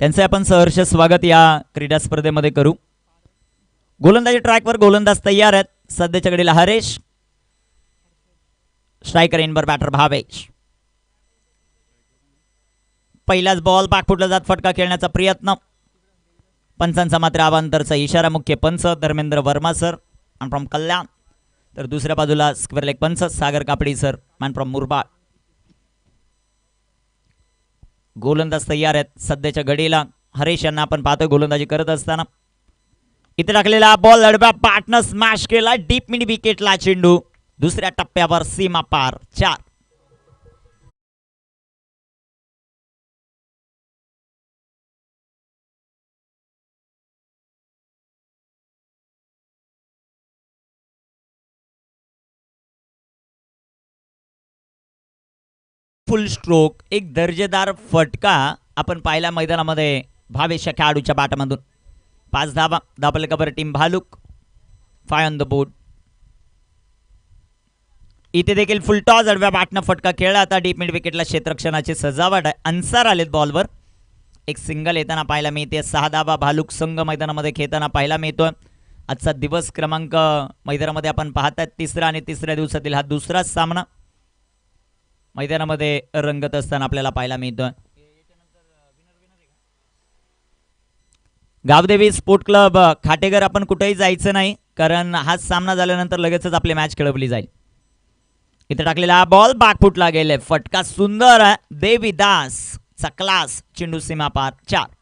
त्यांचे आपण सहर्ष स्वागत या क्रीडा स्पर्धेमध्ये करू। गोलंदाजी ट्रॅकवर गोलंदाज तयार आहेत। सध्याच्या घडीला हरेश, स्ट्रायकर इनवर बॅटर भावेश। पहिलाच बॉल पाकफुटला जात फटका खेळण्याचा प्रयत्न, पंचांचा मात्र अवांतरचा इशारा। मुख्य पंच Dharmendra Varma sir man from Kalyan, तर दुसऱ्या बाजूला स्क्वेअर लेग पंच सागर कापडी सर मॅन फ्रॉम मुरबाड। गोलंदाज तयार आहेत। सध्याच्या घडीला हरेश यांना आपण पाहतोय गोलंदाजी करत असताना। इथे टाकलेला बॉल लढव्या पार्टनर स्मॅश केला, डीप मिड विकेटला चेंडू दुसऱ्या टप्प्यावर सीमा पार 4। फुल स्ट्रोक, एक दर्जेदार फटका आपण पाहिला मैदानामध्ये भावेश खेळाडूच्या बॅटमधून। 5 धावा, धापलकावर टीम भालूक 5 ऑन द बोर्ड। इथे देखील फुल टॉस अडव्या बॅटनं फटका खेळला। आता डीप मिड विकेटला क्षेत्ररक्षणाची सजावट आहे। अन्सार आलेत बॉलवर, एक सिंगल येताना पाहायला मिळते। 6 धावा भालूक संघ मैदानामध्ये खेळताना पाहायला मिळतोय। आजचा दिवस क्रमांक मैदानामध्ये आपण पाहतात तिसरा, आणि तिसऱ्या दिवसातील हा दुसराच सामना मैदानामध्ये रंगत असताना आपल्याला पाहायला मिळतोय। गावदेवी स्पोर्ट क्लब खाटेघर आपण कुठेही जायचं नाही, कारण हा सामना झाल्यानंतर लगेचच आपली मॅच खेळवली जाईल। इथे टाकलेला बॉल बाकफुटला गेले, फटका सुंदर आहे। देवीदास चा क्लास, चेंडू सीमा पार 4।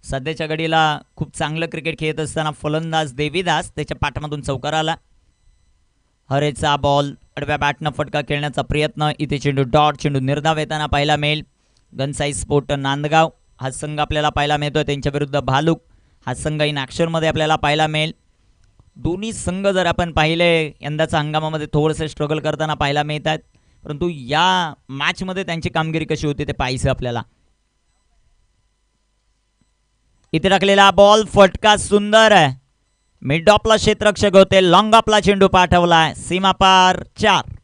सध्याच्या घडीला खूप चांगलं क्रिकेट खेळत असताना फलंदाज देवीदास त्याच्या पाठमधून चौकार आला। हरेचा बॉल आडव्या बॅटनं फटका खेळण्याचा प्रयत्न, इथे चेंडू डॉट, चेंडू निर्धाव येताना पाहायला मिळेल। गनसाई स्पोर्ट नांदगाव हा संघ आपल्याला पाहायला मिळतोय, त्यांच्या विरुद्ध भालूक हा संघ इन ॲक्शनमध्ये आपल्याला पाहायला मिळेल। दोन्ही संघ जर आपण पाहिले यंदाच्या हंगामामध्ये थोडंसं स्ट्रगल करताना पाहायला मिळत आहेत, परंतु या मॅचमध्ये त्यांची कामगिरी कशी होती ते पाहायचं आपल्याला। इथे टाकलेला बॉल फटका सुंदर आहे, मिड ऑफला क्षेत्ररक्षक होते, लॉंग ऑफला चेंडू पाठवलाय, सीमा पार 4।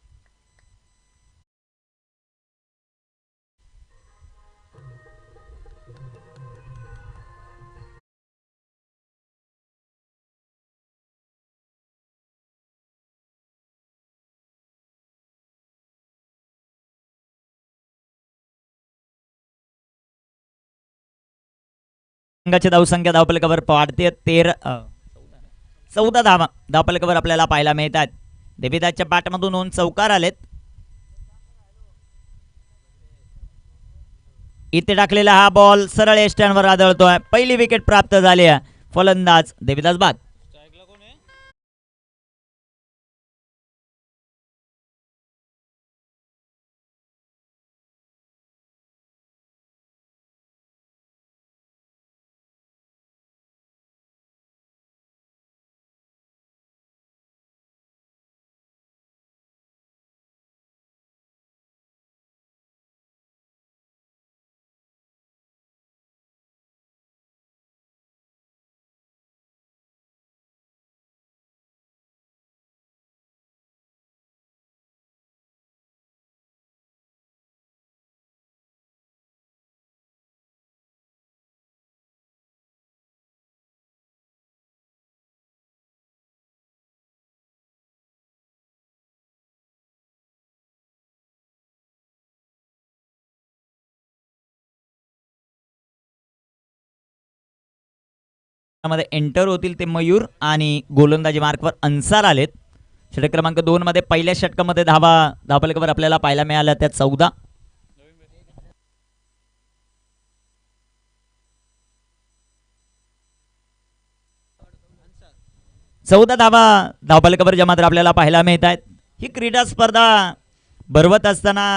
संघाची धावसंख्या धावपलकावर वाढते 14 धावा धावपलकावर आपल्याला पाहायला मिळतात। देवीदासच्या बॅटमधून 2 चौकार आलेत। इथे टाकलेला हा बॉल सरळ एस्टँडवर आदळतोय, पहिली विकेट प्राप्त झाली आहे। फलंदाज देवीदास बाद। मध्ये एंटर होतील ते मयूर, आणि गोलंदाजी मार्कवर अन्सार आलेत। षटक क्रमांक 2 मध्ये पहिल्या षटकामध्ये धावपलकावर आपल्याला पाहायला मिळाल्या त्या 14। धावा धावपलकावर ज्या मात्र आपल्याला पाहायला मिळत आहेत। ही क्रीडा स्पर्धा भरवत असताना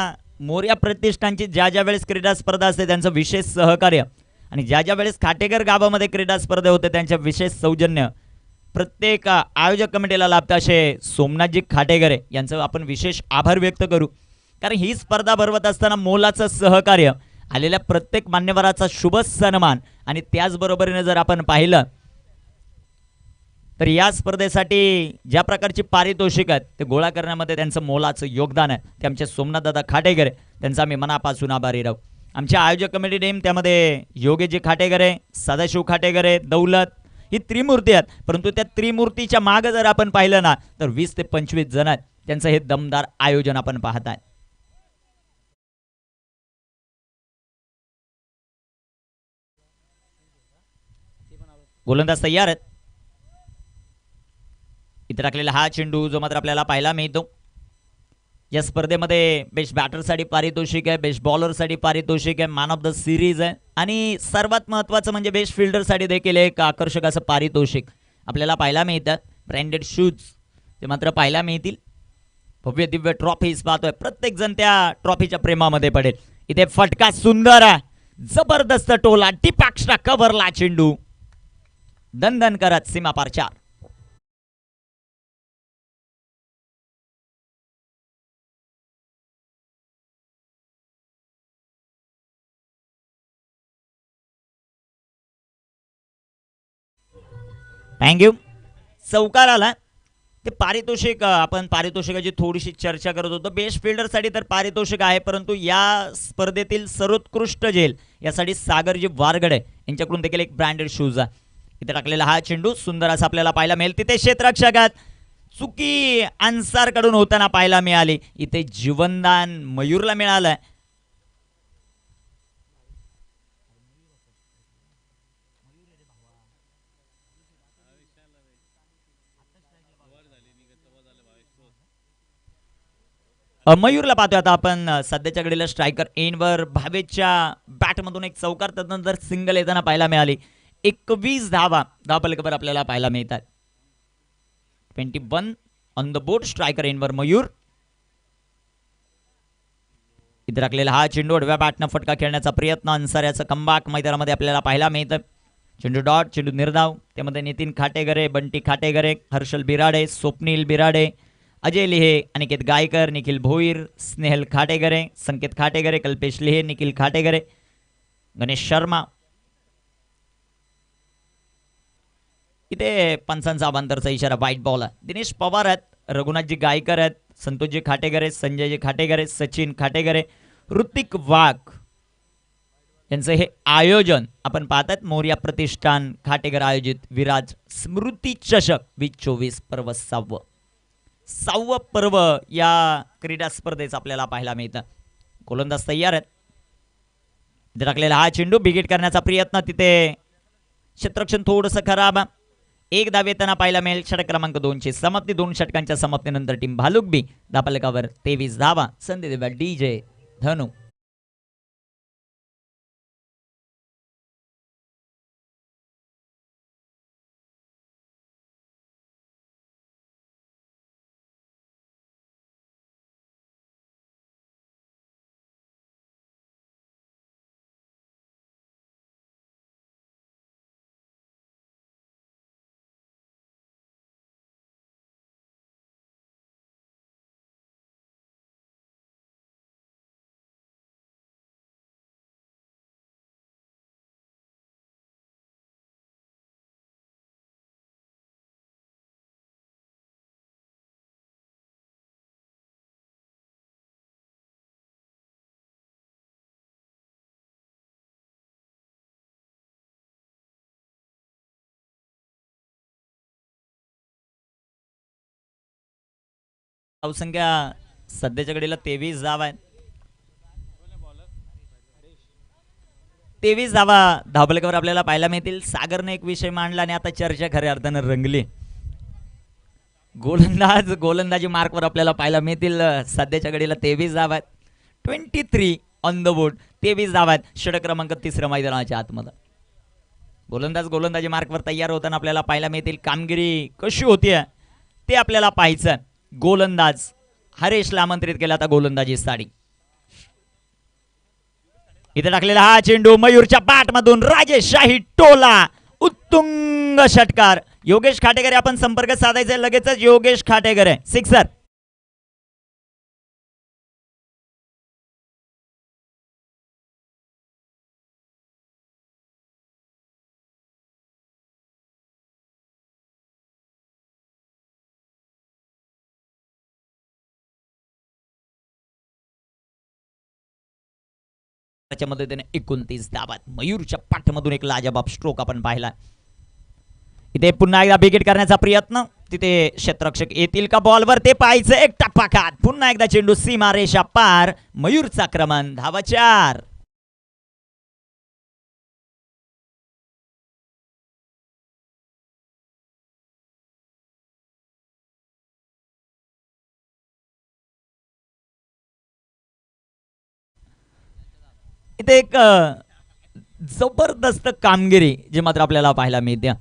मोर्या प्रतिष्ठानची ज्या ज्या वेळेस क्रीडा स्पर्धा असते त्यांचं विशेष सहकार्य, आणि ज्या ज्या वेळेस खाटेघर गावामध्ये क्रीडा स्पर्धा होते त्यांच्या विशेष सौजन्य प्रत्येक आयोजक कमिटीला लाभतं असे सोमनाथजी खाटेगरे यांचं आपण विशेष आभार व्यक्त करू, कारण ही स्पर्धा भरवत असताना मोलाचं सहकार्य, आलेल्या प्रत्येक मान्यवराचा शुभ सन्मान आणि त्याचबरोबरीने जर आपण पाहिलं तर या स्पर्धेसाठी ज्या प्रकारची पारितोषिक आहेत ते गोळा करण्यामध्ये त्यांचं मोलाचं योगदान आहे, ते आमचे सोमनाथदादा खाटेगरे, त्यांचा आम्ही मनापासून आभारी राहू. आमच्या आयोजक कमिटी टीम त्यामध्ये योगेशजी खाटेगरे, सदाशिव खाटेगरे, दौलत ही त्रिमूर्ती आहेत, परंतु त्या त्रिमूर्तीच्या मागे जर आपण पाहिलं ना तर 20 ते 25 जण आहेत. त्यांचं हे दमदार आयोजन आपण पाहताय. गोलंदाज तयार आहेत. इथे टाकलेला हा चेंडू जो मात्र आपल्याला पाहायला मिळतो. या स्पर्धेमध्ये बेस्ट बॅटरसाठी पारितोषिक आहे, बेस्ट बॉलरसाठी पारितोषिक आहे, मॅन ऑफ द सिरीज आहे आणि सर्वात महत्त्वाचं म्हणजे बेस्ट फिल्डरसाठी देखील एक आकर्षक असं पारितोषिक आपल्याला पाहायला मिळतं. ब्रँडेड शूज ते मात्र पाहायला मिळतील. भव्य दिव्य ट्रॉफीज पाहतोय, प्रत्येक जण त्या ट्रॉफीच्या प्रेमामध्ये पडेल. इथे फटका सुंदर आहे, जबरदस्त टोला, टिपाक्षरा कव्हरला चेंडू दणदण करत सीमापार 4. थँक्यू. चौकार आला. ते पारितोषिक आपण पारितोषिकाची थोडीशी चर्चा करत होतो. बेस्ट फिल्डरसाठी तर पारितोषिक आहे, परंतु या स्पर्धेतील सर्वोत्कृष्ट झेल यासाठी सागरजी वारगडे यांच्याकडून देखील एक ब्रँडेड शूज आहे. इथे टाकलेला हा चेंडू सुंदर असा आपल्याला पाहायला मिळेल. तिथे क्षेत्ररक्षकात चुकी अन्सारकडून होताना पाहायला मिळाली. इथे जीवनदान मयूरला मिळालंय. मयूरला पाहतोय आता आपण सध्याच्या घडीला स्ट्रायकर एंडवर भावेच्या बॅटमधून एक चौकार, त्यानंतर सिंगल येताना पाहायला मिळाली. 21 धावा धावफलकावर आपल्याला पाहायला मिळतात. 21 ऑन द बोर्ड. स्ट्रायकर एंडवर मयूर. इथे राखलेला हा चेंडू आडव्या बॅटनं फटका खेळण्याचा प्रयत्न, अन्साऱ्याचं कमबॅक मैदानामध्ये आपल्याला पाहायला मिळतं. चेंडू डॉट, चेंडू निर्धाव. त्यामध्ये नितीन खाटेगरे, बंटी खाटेगरे, हर्षल बिराडे, स्वप्नील बिराडे, अजय लिहे, अनिकेत गायकर, निखिल भोईर, स्नेहल खाटेगरे, संकेत खाटेगरे, कल्पेश लिहे, निखिल खाटेगरे, गणेश शर्मा. इथे पंचांचा अवांतरचा इशारा, व्हाईट बॉल आहे. दिनेश पवार आहेत, रघुनाथजी गायकर आहेत, संतोषजी खाटेगरे, संजयजी खाटेगरे, सचिन खाटेगरे, ऋतिक वाघ यांचं हे आयोजन आपण पाहतात. मोर्या प्रतिष्ठान खाटेगर आयोजित विराज स्मृती चषक 2024 पर्व 6वं पर्व या क्रीडा स्पर्धेचं आपल्याला पाहायला मिळतं. गोलंदाज तयार आहेत. इथे टाकलेला हा चेंडू बिगिट करण्याचा प्रयत्न, तिथे क्षेत्ररक्षण थोडंसं खराब. एक धाव येताना पाहायला मिळेल. षटक क्रमांक 2 ची समाप्ती. 2 षटकांच्या समाप्तीनंतर टीम भालुक बी धावफलकावर 23 धावा. संधी देवा डीजे धनु. धावसंख्या सध्याच्या घडीला 23 धावा आहेत. 23 धावा धावफलकावर आपल्याला पाहायला मिळतील. सागरने एक विषय मांडला आणि आता चर्चा खऱ्या अर्थानं रंगली. गोलंदाजी मार्कवर आपल्याला पाहायला मिळतील. सध्याच्या घडीला 23 धावा आहेत. 23 ऑन द बोर्ड. 23 धावा आहेत. षटक क्रमांक 3 मैदानाच्या आतमध्ये. गोलंदाजी मार्कवर तयार होताना आपल्याला पाहायला मिळतील. कामगिरी कशी होतीये ते आपल्याला पाहायचं. गोलंदाज हरेशला आमंत्रित केला आता गोलंदाजी साडी. इथे टाकलेला हा चेंडू मयूरच्या बॅटमधून राजेश शाही टोला, उत्तुंग षटकार. योगेश खाटेकर आपण संपर्क साधायचा लगेचच. योगेश खाटेकर आहे सिक्सर. त्याच्या मदतीने 29 धावात मयूरच्या पाठमधून एक लाजबाब स्ट्रोक आपण पाहिला. इथे पुन्हा एकदा बिगेट करण्याचा प्रयत्न. तिथे क्षेत्ररक्षक येतील का बॉलवर ते पाहायचं. एक टप्पाखात पुन्हा एकदा चेंडू सीमा रेषा पार. मयूरचा क्रमांक धावा 4. इथे एक जबरदस्त कामगिरी जी मात्र आपल्याला पाहायला मिळते.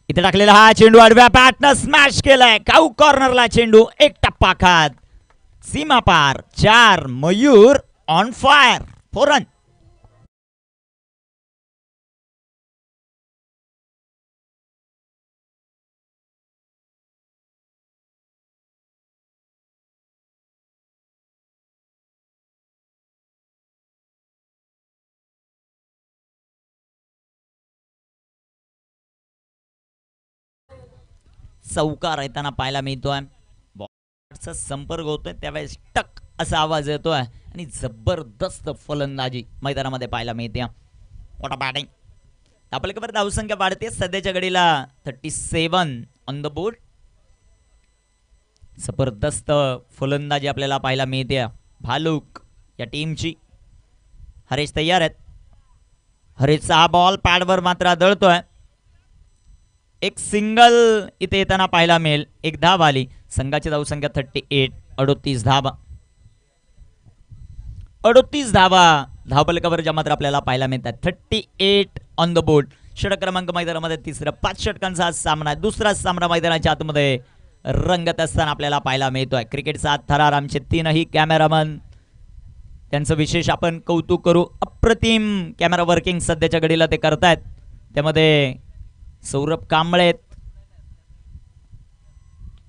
इथे टाकलेला हा चेंडू आडव्या बॅटनं स्मॅश केलाय. काऊ कॉर्नरला चेंडू. एक टप्पा खात सीमा पार. 4. Mayur on fire. 4 रन. चौकार येताना पाहायला मिळतोय. बॉलचा संपर्क होतोय त्यावेळेस टक असा आवाज येतोय आणि जबरदस्त फलंदाजी मैदानामध्ये पाहायला मिळते. मोठा बॅटिंग. आपल्याकडे धावसंख्या वाढते. सध्याच्या घडीला 37 ऑन द बोर्ड. जबरदस्त फलंदाजी आपल्याला पाहायला मिळते भालूक या टीमची. हरेश तयार आहेत. हरेशचा हा बॉल पॅडवर मात्र आदळतोय. एक सिंगल इथे येताना पाहायला मिळेल. एक धाव आली. संघाची धावसंख्या 38. 38 धावा. 38 धावा धावफलकावर ज्या मात्र आपल्याला पाहायला मिळतात. 38 ऑन द बोर्ड. षटक क्रमांक मैदानामध्ये तिसरा. 5 षटकांचा सामना. दुसरा सामना मैदानाच्या आतमध्ये रंगत असताना आपल्याला पाहायला मिळतोय. क्रिकेटचा थरार आमचे 3ही कॅमेरामन त्यांचं विशेष आपण कौतुक करू. अप्रतिम कॅमेरा वर्किंग सध्याच्या घडीला ते करतायत. त्यामध्ये सौरभ कांबळे.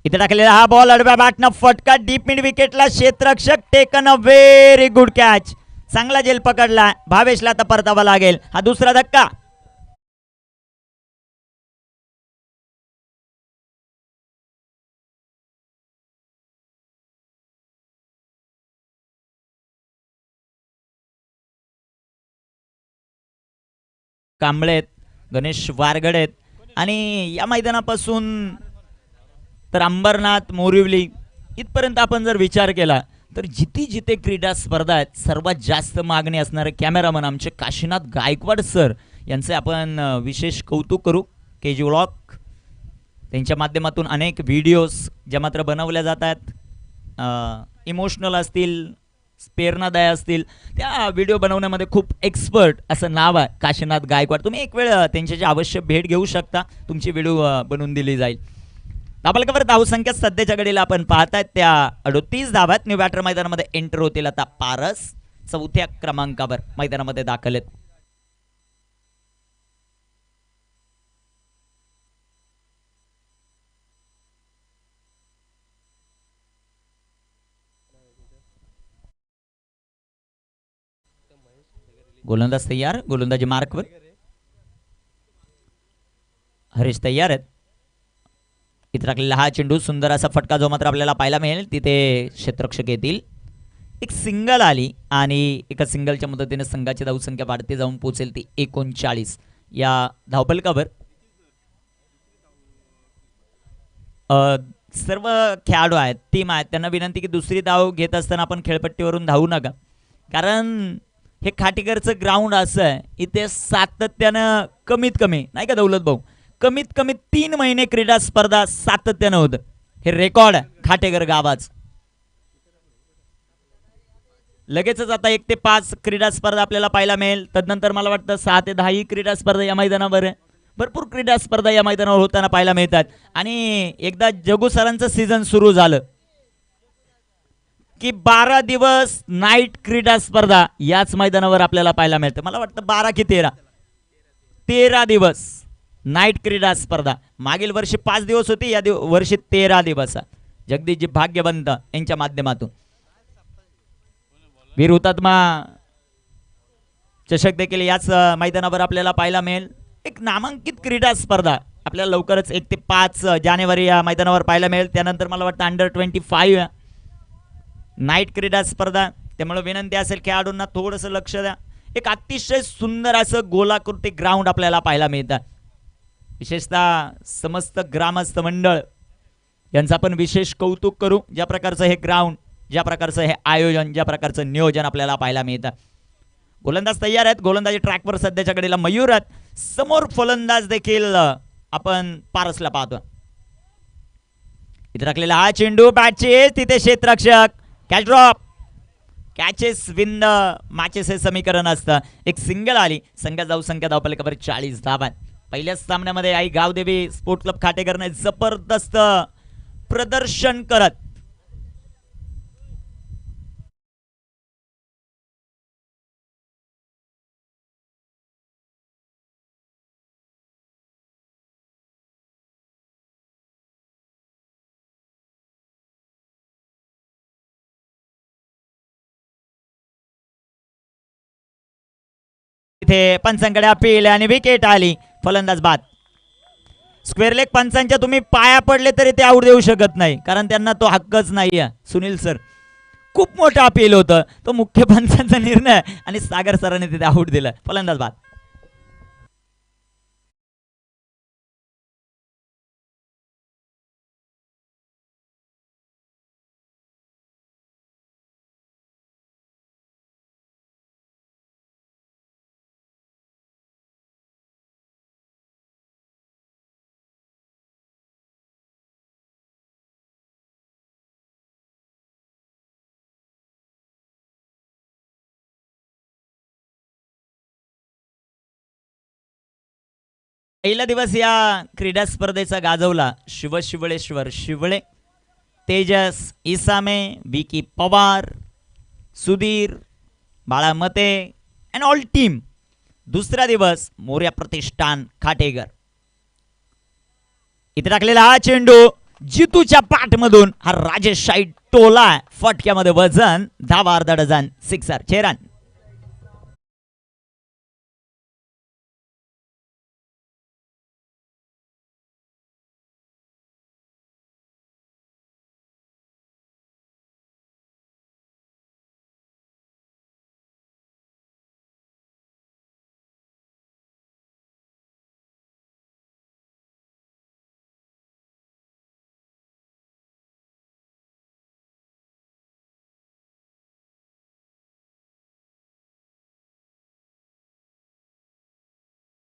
इथे टाकलेला हा बॉल आडव्या बॅटनं फटका डीप मिड विकेटला. क्षेत्ररक्षक taken a very good catch. चांगला जेल पकडला. भावेशला आता परतावा लागेल. हा दुसरा धक्का. कांबळे गणेश वारगडे आणि या मैदानापासून तर अंबरनाथ मोरिवली इथपर्यंत आपण जर विचार केला तर जिथे जिथे क्रीडा स्पर्धा आहेत सर्वात जास्त मागणी असणारे कॅमेरामन आमचे काशीनाथ गायकवाड सर यांचे आपण विशेष कौतुक करू. केजी व्लॉग त्यांच्या माध्यमातून अनेक व्हिडिओज ज्या मात्र बनवल्या जातात. इमोशनल असतील, प्रेरणादायी असतील, त्या व्हिडिओ बनवण्यामध्ये खूप एक्सपर्ट असं नाव आहे काशीनाथ गायकवाड. तुम्ही एक वेळ त्यांच्याची अवश्य भेट घेऊ शकता. तुमची व्हिडिओ बनवून दिली जाईल. धावफलकावर धावसंख्या सध्याच्या घडीला आपण पाहतायत त्या 38 धावात. न्यू बॅटर मैदानामध्ये एंटर होतील. आता पारस 4थ्या क्रमांकावर मैदानामध्ये दाखल आहेत. गोलंदाज तयार. गोलंदाजी मार्कवर. हरीश तयार आहेत. इथे टाकलेला हा चेंडू. सुंदर असा फटका जो मात्र आपल्याला पाहायला मिळेल. तिथे क्षेत्ररक्षक येतील. एक सिंगल आली आणि एका सिंगलच्या मदतीने संघाची धावसंख्या वाढते जाऊन पोहोचेल ती 39 या धावफलकावर. सर्व खेळाडू आहेत, टीम आहेत, त्यांना विनंती की दुसरी धाव घेत असताना आपण खेळपट्टीवरून धावू नका. कारण हे खाटीकरचं ग्राउंड असं आहे इथे सातत्यानं कमीत कमी नाही का दौलत भाऊ, कमीत कमी 3 महिने क्रीडा स्पर्धा सातत्यानं होतं. हे रेकॉर्ड आहे खाटेकर गावाच. लगेचच आता 1 ते 5 क्रीडा स्पर्धा आपल्याला पाहायला मिळेल. तदनंतर मला वाटतं 6 ते 10 ही क्रीडा स्पर्धा या मैदानावर आहे. भरपूर क्रीडा स्पर्धा या मैदानावर होताना पाहायला मिळतात. आणि एकदा जगू सरांचं सीझन सुरू झालं की 12 दिवस नाईट क्रीडा स्पर्धा याच मैदानावर आपल्याला पाहायला मिळतं. मला वाटतं 12 की 13 दिवस नाईट क्रीडा स्पर्धा मागील वर्षी 5 दिवस होती, या वर्षी 13 दिवस. जगदीशजी भाग्यवंत यांच्या माध्यमातून वीर हुतात्मा चषक देखील याच मैदानावर आपल्याला पाहायला मिळेल. एक नामांकित क्रीडा स्पर्धा आपल्याला लवकरच 1 ते 5 जानेवारी या मैदानावर पाहायला मिळेल. त्यानंतर मला वाटतं अंडर-25 नाईट क्रीडा स्पर्धा. त्यामुळे विनंती असेल खेळाडूंना थोडंसं लक्ष द्या. एक अतिशय सुंदर असं गोलाकृती ग्राउंड आपल्याला पाहायला मिळतं. विशेषतः समस्त ग्रामस्थ मंडळ यांचा आपण विशेष कौतुक करू. ज्या प्रकारचं हे ग्राउंड, ज्या प्रकारचं हे आयोजन, ज्या प्रकारचं नियोजन आपल्याला पाहायला मिळतं. गोलंदाज तयार आहेत. गोलंदाजी ट्रॅकवर सध्याच्या घडीला मयूर आहेत. समोर फलंदाज देखील आपण पारसला पाहतो. इथे राखलेला हा चेंडू बॅटचे तिथे क्षेत्ररक्षक catch drop. Catches win the matches हे समीकरण असतं. एक सिंगल आली. संघात जाऊ संख्या धावपलकावर 40 धावा. पहिल्याच सामन्यामध्ये आई गावदेवी स्पोर्ट क्लब खाटेकरने जबरदस्त प्रदर्शन करत इथे पंचांकडे अपील आणि विकेट आली. फलंदाज बाद. स्क्वेअर लेग पंचांच्या तुम्ही पाया पडले तरी ते आऊट देऊ शकत नाही, कारण त्यांना तो हक्कच नाही आहे. सुनील सर खूप मोठं अपील होतं, तो मुख्य पंचांचा निर्णय आणि सागर सरांनी तिथे आऊट दिलं. फलंदाज बाद. पहिला दिवस या क्रीडा स्पर्धेचा गाजवला Shivshivaleshwar Shivale, Tejas Isame, Vicky Pawar, Sudhir, Balamate and all team. दुसरा दिवस मोर्या प्रतिष्ठान खाटेकर. इथे टाकलेला हा चेंडू जितूच्या पाठमधून हा राजेश शाही टोला. फटक्यामध्ये वजन, धावा अर्धा डझन, सिक्सर, 6 रन.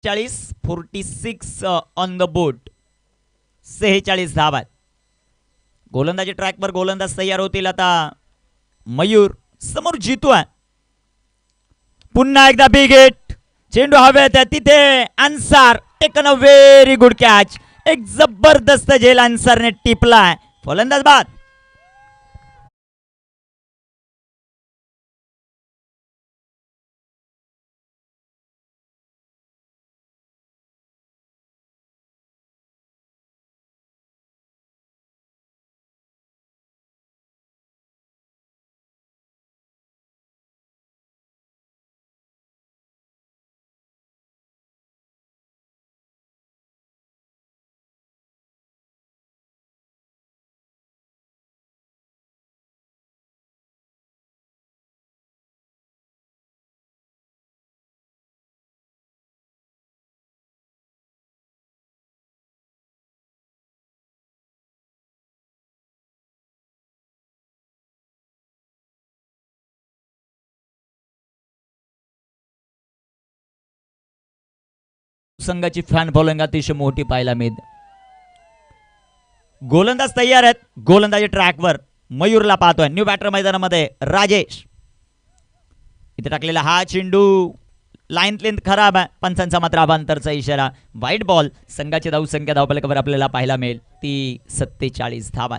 चाळीस 46 ऑन द बोर्ड. 46 धावा. गोलंदाजी ट्रॅकवर गोलंदाज तयार होतील. आता मयूर समोर जितू आहे. पुन्हा एकदा बिग हिट. चेंडू हवेत तिथे Ansar taken a very good catch. एक जबरदस्त झेल अन्सारने टिपलाय. फलंदाज बाद. संघाची फॅन फॉलोइंग अतिशय मोठी पाहायला मिळते. गोलंदाज तयार आहेत. गोलंदाजी ट्रॅकवर मयूरला पाहतोय. न्यू बॅटर मैदानामध्ये राजेश. इथे टाकलेला हा चेंडू लाईन लेंथ खराब आहे. पंचांचा मात्र अभांतरचा इशारा. वाईट बॉल. संघाची धावसंख्या धावपलकावर आपल्याला पाहायला मिळेल ती 47 धावा.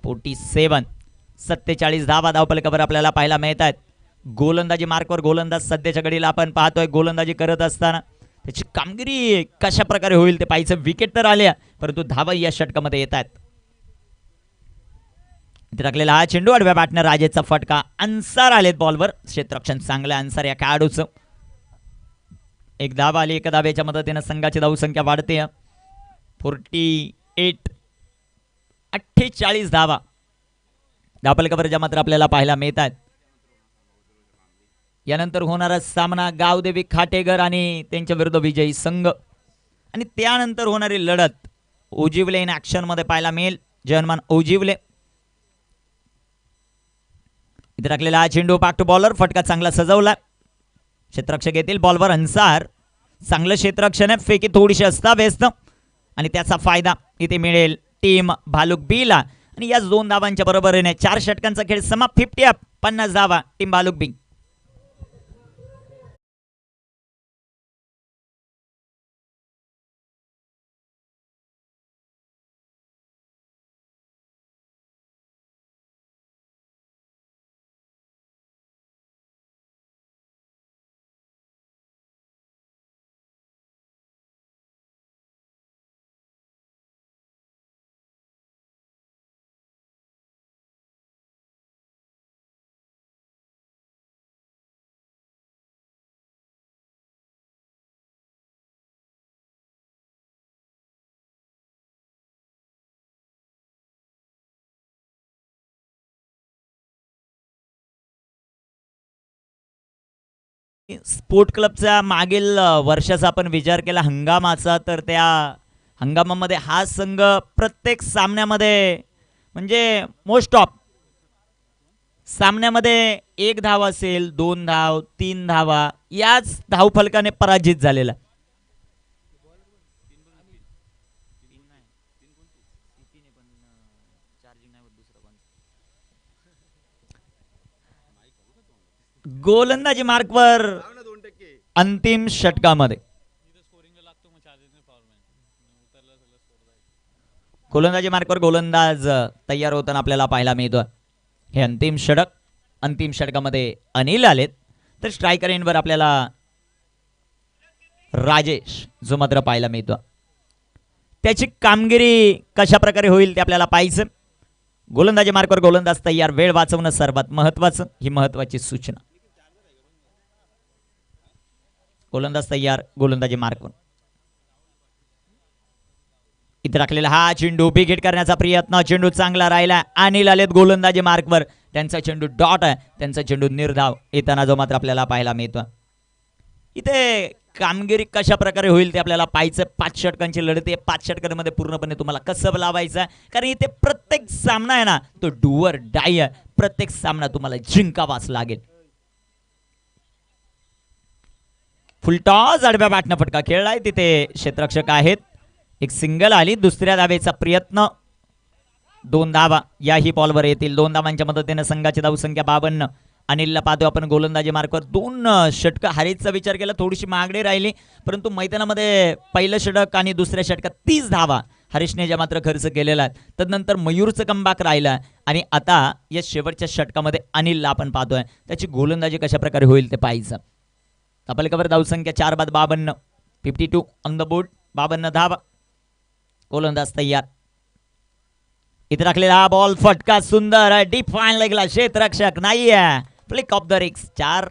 47 47 धावा धावपलकावर आपल्याला पाहायला मिळत आहेत. गोलंदाजी मार्कवर गोलंदाज सध्याच्या घडीला आपण पाहतोय गोलंदाजी करत असताना त्याची कामगिरी कशा प्रकारे होईल ते पाहायचं. विकेट तर आल्या परंतु धावा या षटकामध्ये येत आहेत. टाकलेला हा चेंडू आडव्या बॅटनं राजेचा फटका. अन्सार आलेत बॉलवर. क्षेत्ररक्षण चांगलं अन्सार या खेळाडूचं. एक धावा आली. एका धाब्याच्या मदतीनं संघाची धावसंख्या वाढते. 48 48 धावा धापलकावरच्या मात्र आपल्याला पाहायला मिळतात. यानंतर होणारा सामना गावदेवी खाटेगर आणि त्यांच्या विरुद्ध विजयी संघ आणि त्यानंतर होणारी लढत उजिवले इन ऍक्शन मध्ये पाहायला मिळेल. जयमान उजिवले. इथे टाकलेला हा चेंडू पाक टू बॉलर. फटका चांगला सजवला. क्षेत्ररक्षक येतील बॉलवर. अन्सार चांगलं क्षेत्ररक्षण आहे. फेकी थोडीशी असता व्यस्त आणि त्याचा फायदा इथे मिळेल टीम भालुक बीला. आणि या 2 धावांच्या बरोबरीने 4 षटकांचा खेळ समाप्त. 50 धावा टीम भालुक बी. स्पोर्ट क्लबचा मागील वर्षाचा आपण विचार केला हंगामाचा तर त्या हंगामामध्ये हा संघ प्रत्येक सामन्यामध्ये म्हणजे मोस्ट ऑफ सामन्यामध्ये 1 धाव असेल, 2 धाव, 3 धावा याच धावफलकाने पराजित झालेला. गोलंदाजी मार्कवर अंतिम षटकामध्ये गोलंदाजी मार्कवर गोलंदाज तयार होताना आपल्याला पाहायला मिळतो. हे अंतिम षटक. अंतिम षटकामध्ये अनिल आलेत तर स्ट्रायकर एंडवर आपल्याला राजेश जो मात्र पाहायला मिळतो. त्याची कामगिरी कशा प्रकारे होईल ते आपल्याला पाहायचं. गोलंदाजी मार्कवर गोलंदाज तयार. वेळ वाचवणं सर्वात महत्वाचं. ही महत्वाची सूचना. गोलंदाज तयार. गोलंदाजी मार्कवर इथे राखलेला हा चेंडू विकेट करण्याचा प्रयत्न. चेंडू चांगला राहिला. अनिल आलेत गोलंदाजी मार्कवर. त्यांचा चेंडू डॉट आहे. त्यांचा चेंडू निर्धाव येताना जो मात्र आपल्याला पाहायला मिळतो. इथे कामगिरी कशा प्रकारे होईल ते आपल्याला पाहायचं. 5 षटकांची लढत आहे. 5 षटकांमध्ये पूर्णपणे तुम्हाला कसं लावायचं कारण इथे प्रत्येक सामना आहे ना तो डुअर डाय आहे. प्रत्येक सामना तुम्हाला जिंकावाच लागेल. फुलटॉस आडव्या बॅटनं फटका खेळलाय. तिथे क्षेत्ररक्षक आहेत. एक सिंगल आली. दुसऱ्या धावेचा प्रयत्न. 2 धावा याही बॉलवर येतील. 2 धावांच्या मदतीने संघाची धावसंख्या 52. अनिलला पाहतो आपण गोलंदाजी मार्कवर. 2 षटक हारीचा विचार केला थोडीशी मागणी राहिली परंतु मैदानामध्ये पहिलं षटक आणि दुसऱ्या षटकात 30 धावा हरीशने ज्या मात्र खर्च केलेला आहे. तदनंतर मयूरचं कमबॅक राहिला आणि आता या शेवटच्या षटकामध्ये अनिलला आपण पाहतोय. त्याची गोलंदाजी कशा प्रकारे होईल ते पाहायचं. आपल्याकडे धावसंख्या 4 बाद 52. 52 ऑन द बोर्ड. 52 धावा. गोलंदाज तयार. इथे राखलेला हा बॉल. फटका सुंदर डीप फाईन लागला. क्षेत्ररक्षक नाही आहे. फ्लिक ऑफ द रिक्स. 4.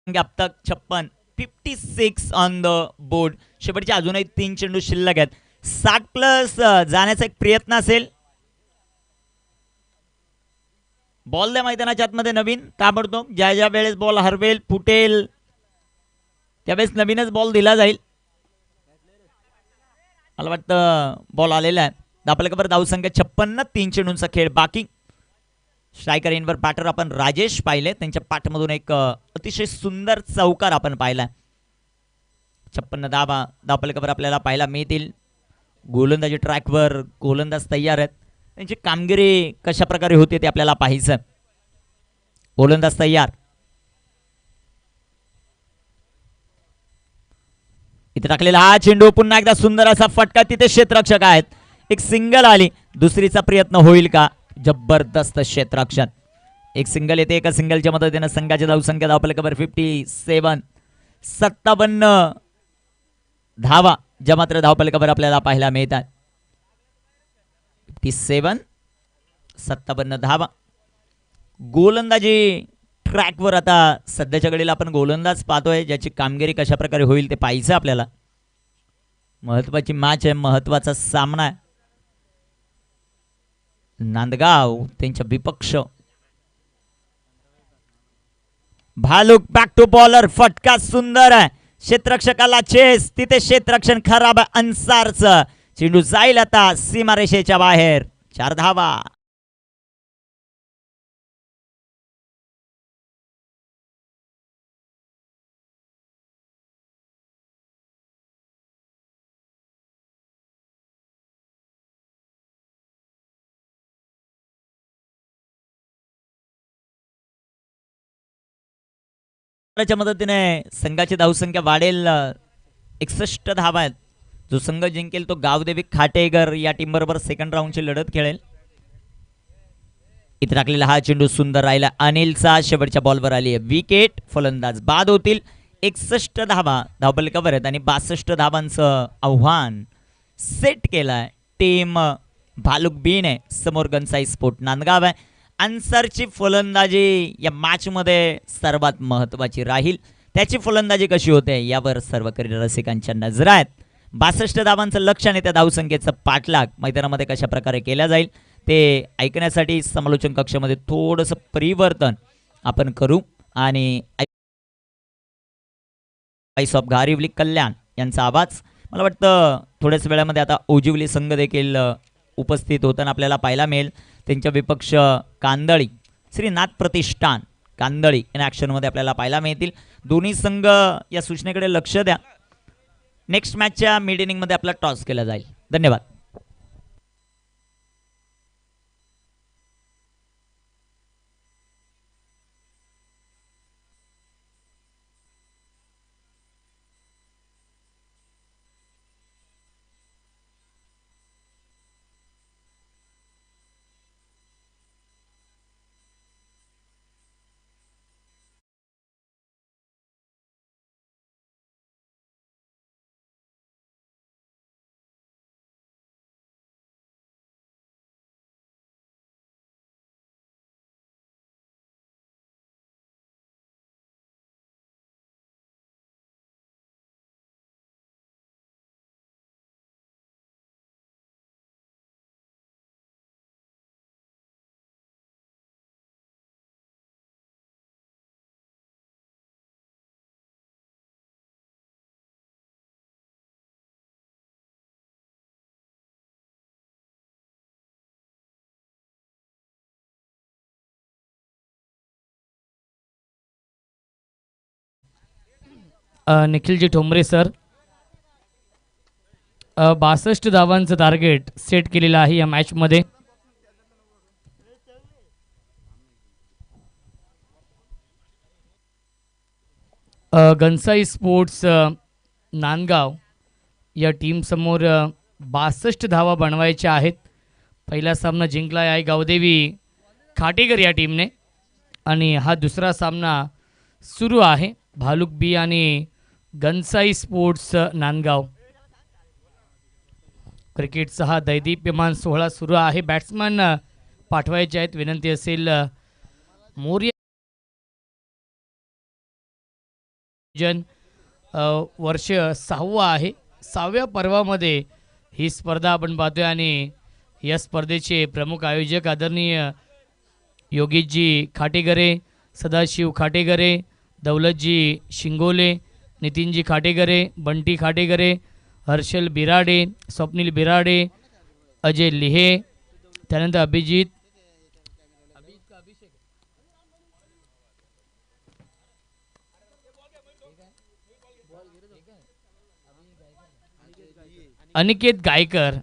अब तक 56. 56 ऑन द बोर्ड. शेवटचे अजूनही 3 चेंडू शिल्लक आहेत. 60+ जाण्याचा एक प्रयत्न असेल. बॉल द्या मैदानाच्या आतमध्ये नवीन ताबडतोब. ज्या वेळेस बॉल हरवेल फुटेल त्यावेळेस नवीनच बॉल दिला जाईल. मला वाटतं बॉल आलेला आहे. आपल्याकडे धावसंख्या 56. 3 चेंडूंचा खेळ बाकी. स्ट्रायकर एंडवर बॅटर आपण राजेश पाहिले. त्यांच्या पाठमधून एक अतिशय सुंदर चौकार आपण पाहिला. 56 धावा धावफलकावर आपल्याला पाहायला मिळतील. गोलंदाजी ट्रॅकवर गोलंदाज तयार आहेत. त्यांची कामगिरी कशा प्रकारे होते ते आपल्याला पाहायचं. गोलंदाज तयार. इथे टाकलेला हा चेंडू पुन्हा एकदा सुंदर असा फटका. तिथे क्षेत्ररक्षक आहेत. एक सिंगल आली. दुसरीचा प्रयत्न होईल का? जबरदस्त क्षेत्ररक्षण. एक सिंगल येते. एका सिंगलच्या मदतीने संघाची धावसंख्या धावफलकावर 57 धावा ज्या मात्र धावफलकावर आपल्याला पाहायला मिळतात. 57 धावा. गोलंदाजी ट्रॅकवर आता सध्याच्या घडीला आपण गोलंदाज पाहतोय ज्याची कामगिरी कशा प्रकारे होईल ते पाहायचं आपल्याला. महत्वाची मॅच आहे. महत्वाचा सामना आहे. नांदगाव त्यांच्या विपक्ष भालुक बॅक टू बॉलर. फटका सुंदर आहे. क्षेत्ररक्षकाला चेस. तिथे क्षेत्ररक्षण खराब आहे अन्सारचं. चेंडू जाईल आता सीमारेषेच्या बाहेर. 4 धावा. च्या मदतीने संघाची धावसंख्या वाढेल. 61 धावा आहेत. जो संघ जिंकेल तो गावदेवी खाटेगर या टीम बरोबर सेकंड राऊंडची लढत खेळेल. इथे टाकलेला हा चेंडू सुंदर राहिला. अनिलचा शेवटच्या बॉलवर आली आहे विकेट. फलंदाज बाद होतील. 61 धावा धावफलकावर आहेत आणि 62 धावांचं आव्हान सेट केलंय टीम भालुक बीने. समोर गनसाई स्पोर्ट नांदगाव आहे. अन्सरची फलंदाजी या मॅच मध्ये सर्वात महत्वाची राहील. त्याची फलंदाजी कशी होते यावर सर्व क्रीडा रसिकांच्या नजर आहेत. 62 धावांचं लक्ष्य आणि त्या धावसंख्येचं पाठलाग मैदानामध्ये कशा प्रकारे केला जाईल ते ऐकण्यासाठी समालोचन कक्षामध्ये थोडंसं परिवर्तन आपण करू आणि आईस ऑफ घारिवली कल्याण यांचा आवाज मला वाटतं थोड्याच वेळामध्ये आता ओजिवली संघ देखील उपस्थित होताना आपल्याला पाहायला मिळेल. त्यांच्या विपक्ष कांदळी श्रीनाथ प्रतिष्ठान कांदळी इन ॲक्शनमध्ये आपल्याला पाहायला मिळतील. दोन्ही संघ या सूचनेकडे लक्ष द्या. नेक्स्ट मॅचच्या मिड इनिंगमध्ये आपला टॉस केला जाईल. धन्यवाद. निखिलजी ठोंबरे सर 62 धावांचं टार्गेट सेट केलेलं आहे या मॅचमध्ये. गनसाई स्पोर्ट्स नांदगाव या टीमसमोर 62 धावा बनवायच्या आहेत. पहिला सामना जिंकला आहे गावदेवी खाटेकर या टीमने आणि हा दुसरा सामना सुरू आहे भालुक बी आणि गनसाई स्पोर्ट्स नांदगाव. क्रिकेटचा हा दैदिप्यमान सोहळा सुरू आहे. बॅट्समन पाठवायचे आहेत. विनंती असेल मोर्या वर्ष 6वं आहे. 6व्या पर्वामध्ये ही स्पर्धा आपण पाहतोय आणि या स्पर्धेचे प्रमुख आयोजक आदरणीय योगेशजी खाटेगरे, सदाशिव खाटेगरे, दौलतजी शिंगोले, नितीनजी खाटेगरे, बंटी खाटेगरे, हर्षल बिराडे, स्वप्नील बिराडे, अजय लिहे, त्यानंतर अभिजित अनिकेत गायकर,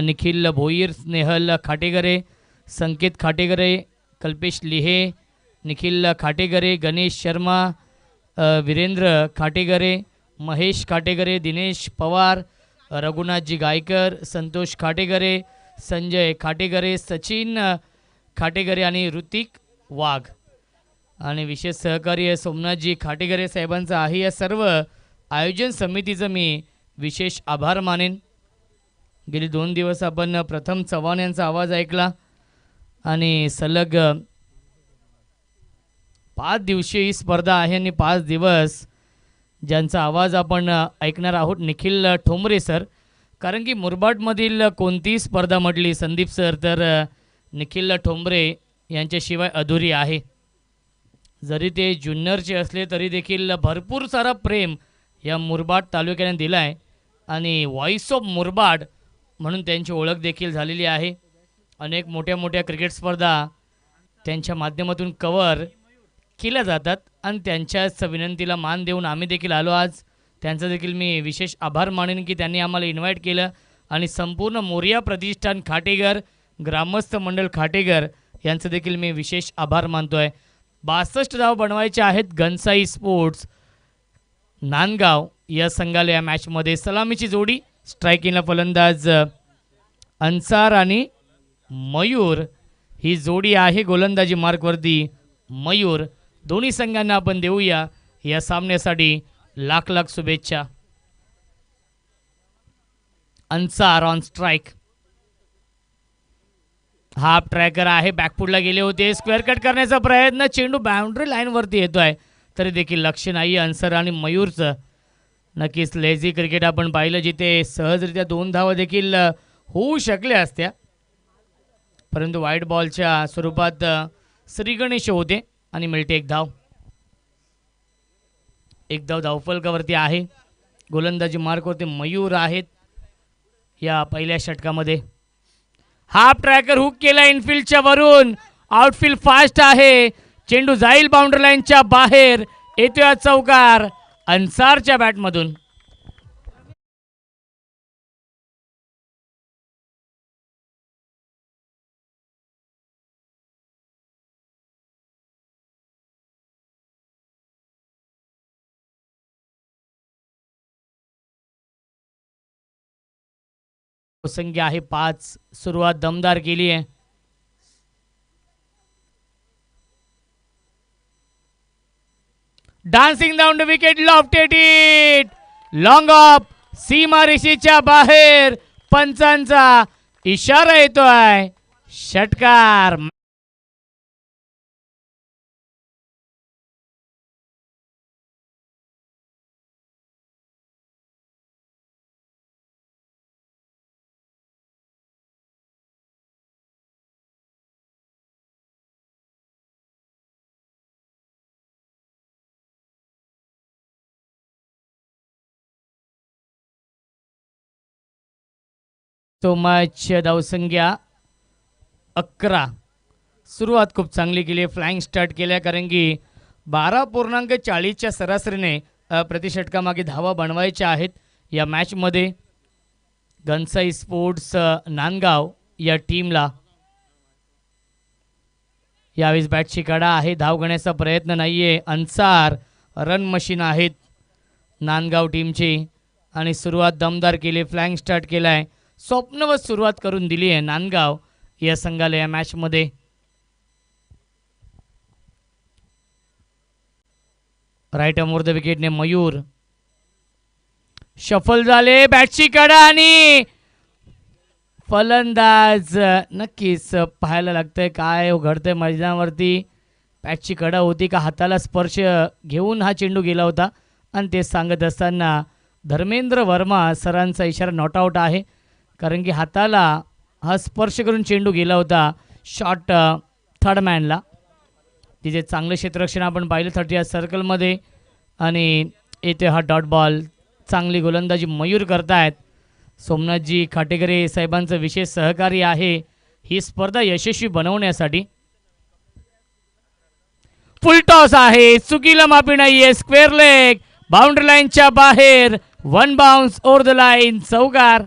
निखिल भोईर, स्नेहल खाटेगरे, संकेत खाटेगरे, कल्पेश लिहे, निखिल खाटेगरे, गणेश शर्मा, वीरेंद्र खाटेगरे, महेश खाटेगरे, दिनेश पवार, रघुनाथजी गायकर, संतोष खाटेगरे, संजय खाटेगरे, सचिन खाटेगरे आणि ऋतिक वाघ. आणि विशेष सहकार्य सोमनाथजी खाटेगरे साहेबांचं आहे. या सर्व आयोजन समितीचं मी विशेष आभार मानेन. गेली 2 दिवस आपण प्रथम चव्हाण यांचा आवाज ऐकला आणि सलग 5 दिवसीय ही स्पर्धा आहे आणि 5 दिवस ज्यांचा आवाज आपण ऐकणार आहोत निखिल ठोंबरे सर. कारण की मुरबाडमधील कोणतीही स्पर्धा म्हटली संदीप सर तर निखिल ठोंबरे यांच्याशिवाय अधुरी आहे. जरी ते ज्युनियरचे असले तरी देखील भरपूर सारा प्रेम या मुरबाड तालुक्याने दिला आहे आणि व्हॉइस ऑफ मुरबाड म्हणून त्यांची ओळख देखील झालेली आहे. अनेक मोठ्या मोठ्या क्रिकेट स्पर्धा त्यांच्या माध्यमातून कव्हर केल्या जातात आणि त्यांच्याच विनंतीला मान देऊन आम्ही देखील आलो आज. त्यांचा देखील मी विशेष आभार मानेन की त्यांनी आम्हाला इन्व्हाइट केलं आणि संपूर्ण मोरिया प्रतिष्ठान खाटेगर, ग्रामस्थ मंडळ खाटेगर यांचं देखील मी विशेष आभार मानतो आहे. 62 धाव बनवायचे आहेत घनसाई स्पोर्ट्स नांदगाव या संघाला. या मॅचमध्ये सलामीची जोडी, स्ट्रायकिंगला फलंदाज अन्सार आणि मयूर ही जोडी आहे. गोलंदाजी मार्कवरती मयूर. दोन्ही संघांना आपण देऊया या सामन्यासाठी लाख लाख शुभेच्छा. Ansar on strike. Half tracker आहे, बॅकफुटला गेले होते, स्क्वेअर कट करण्याचा प्रयत्न, चेंडू बाउंड्री लाईनवरती येतोय तरी देखील लक्ष नाही अन्सार आणि मयूरचं. नक्कीच लेझी क्रिकेट आपण पाहिलं जिथे सहजरित्या 2 धावा देखील होऊ शकल्या असत्या परंतु व्हाईट बॉलच्या स्वरूपात श्रीगणेश होते आणि मिळते 1 धाव. 1 धाव धावफलकावरती आहे. गोलंदाजी मार्कवरती मयूर आहेत या पहिल्या षटकामध्ये. हाफ ट्रॅकर हुक केला इनफिल्डच्या वरून, आउटफील्ड फास्ट आहे, चेंडू जाईल बाउंड्री लाईनच्या बाहेर, येतोय चौकार अन्सारच्या बॅटमधून. संख्या आहे 5. सुरुवात दमदार केली आहे. Dancing down the wicket, lofted it, long of, सीमारेषेच्या बाहेर, पंचांचा इशारा येतोय, षटकार. तो मॅच धावसंख्या 11. सुरुवात खूप चांगली केली, फ्लाइंग स्टार्ट केल्या कारण की 12.40च्या सरासरीने प्रतिषटकामागे धावा बनवायच्या आहेत या मॅचमध्ये. घनसाई स्पोर्ट्स नांदगाव या टीमला यावेळेस बॅटची कडा आहे, धाव घेण्याचा प्रयत्न नाहीये. अन्सार रन मशीन आहेत नांदगाव टीमची आणि सुरुवात दमदार केली, फ्लाइंग स्टार्ट केलाय, स्वप्नवत सुरुवात करून दिली आहे नांदगाव या संघाला या मॅचमध्ये. राईट आर्म वर द विकेटने मयूर शफल झाले, बॅटची कडा आणि फलंदाज. नक्कीच पाहायला लागतंय काय घडतंय मैदानावरती. बॅटची कडा होती का हाताला स्पर्श घेऊन हा चेंडू गेला होता आणि ते सांगत असताना धर्मेंद्र वर्मा सरांचा इशारा नॉट आउट आहे कारण की हाताला हा स्पर्श करून चेंडू गेला होता शॉट थर्ड मॅनला. तिथे चांगलं क्षेत्ररक्षण आपण पाहिलं 30 सर्कलमध्ये आणि येथे हा डॉट बॉल. चांगली गोलंदाजी मयूर करतायत. सोमनाथजी खाटेगरे साहेबांचं विशेष सहकार्य आहे ही स्पर्धा यशस्वी बनवण्यासाठी. फुल टॉस आहे, चुकीला माफी नाहीये, स्क्वेअर लेग, बाउंड्री लाईनच्या बाहेर, 1 बाउन्स ओव्हर द लाईन, चौकार.